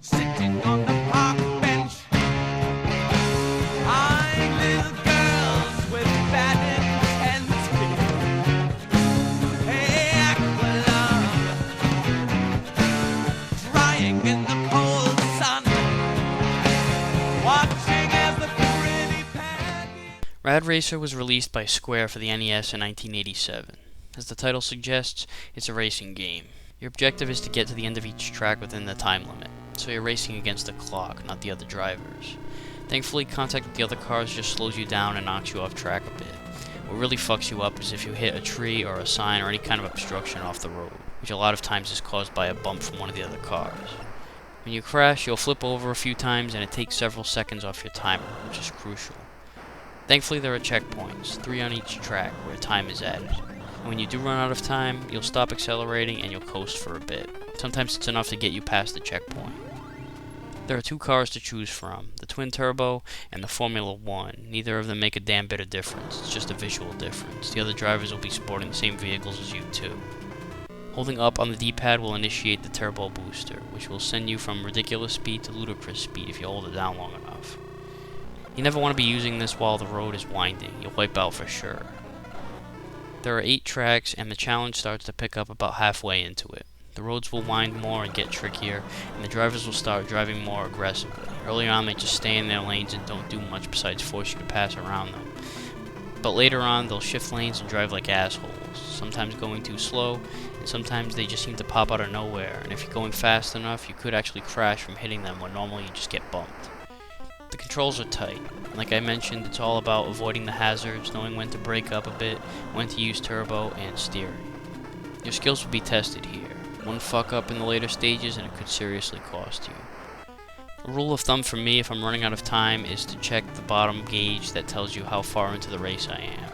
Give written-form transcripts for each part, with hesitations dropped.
Sitting on the park bench, eyeing little girls with bad intent. Hey, Aqualung, drying in the cold sun, watching as the pretty Peggy. Rad Racer was released by Square for the NES in 1987. As the title suggests, it's a racing game. Your objective is to get to the end of each track within the time limit, so you're racing against the clock, not the other drivers. Thankfully, contact with the other cars just slows you down and knocks you off track a bit. What really fucks you up is if you hit a tree or a sign or any kind of obstruction off the road, which a lot of times is caused by a bump from one of the other cars. When you crash, you'll flip over a few times and it takes several seconds off your timer, which is crucial. Thankfully, there are checkpoints, 3 on each track, where time is added. And when you do run out of time, you'll stop accelerating and you'll coast for a bit. Sometimes it's enough to get you past the checkpoint. There are 2 cars to choose from, the Twin Turbo and the Formula 1. Neither of them make a damn bit of difference, it's just a visual difference. The other drivers will be sporting the same vehicles as you too. Holding up on the D-pad will initiate the turbo booster, which will send you from ridiculous speed to ludicrous speed if you hold it down long enough. You never want to be using this while the road is winding, you'll wipe out for sure. There are 8 tracks and the challenge starts to pick up about halfway into it. The roads will wind more and get trickier, and the drivers will start driving more aggressively. Early on they just stay in their lanes and don't do much besides force you to pass around them. But later on they'll shift lanes and drive like assholes, sometimes going too slow, and sometimes they just seem to pop out of nowhere, and if you're going fast enough you could actually crash from hitting them when normally you just get bumped. The controls are tight. Like I mentioned, it's all about avoiding the hazards, knowing when to brake up a bit, when to use turbo, and steering. Your skills will be tested here. One fuck up in the later stages and it could seriously cost you. A rule of thumb for me if I'm running out of time is to check the bottom gauge that tells you how far into the race I am.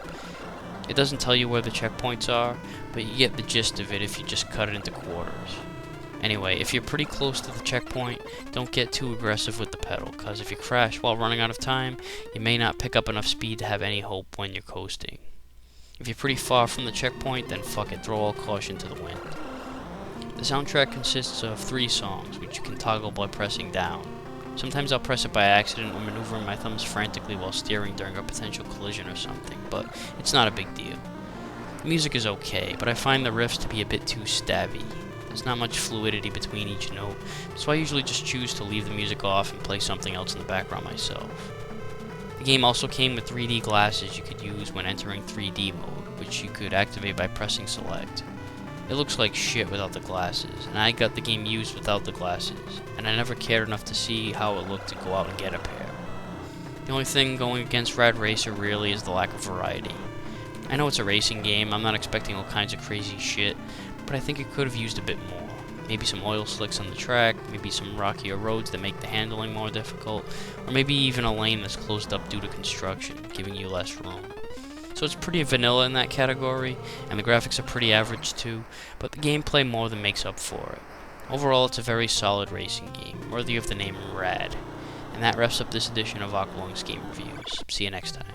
It doesn't tell you where the checkpoints are, but you get the gist of it if you just cut it into quarters. Anyway, if you're pretty close to the checkpoint, don't get too aggressive with the pedal, cause if you crash while running out of time, you may not pick up enough speed to have any hope when you're coasting. If you're pretty far from the checkpoint, then fuck it, throw all caution to the wind. The soundtrack consists of 3 songs, which you can toggle by pressing down. Sometimes I'll press it by accident or maneuvering my thumbs frantically while steering during a potential collision or something, but it's not a big deal. The music is okay, but I find the riffs to be a bit too stabby. There's not much fluidity between each note, so I usually just choose to leave the music off and play something else in the background myself. The game also came with 3D glasses you could use when entering 3D mode, which you could activate by pressing select. It looks like shit without the glasses, and I got the game used without the glasses, and I never cared enough to see how it looked to go out and get a pair. The only thing going against Rad Racer really is the lack of variety. I know it's a racing game, I'm not expecting all kinds of crazy shit, but I think it could have used a bit more. Maybe some oil slicks on the track, maybe some rockier roads that make the handling more difficult, or maybe even a lane that's closed up due to construction, giving you less room. So it's pretty vanilla in that category, and the graphics are pretty average too, but the gameplay more than makes up for it. Overall, it's a very solid racing game, worthy of the name Rad. And that wraps up this edition of Aqualung's Game Reviews. See you next time.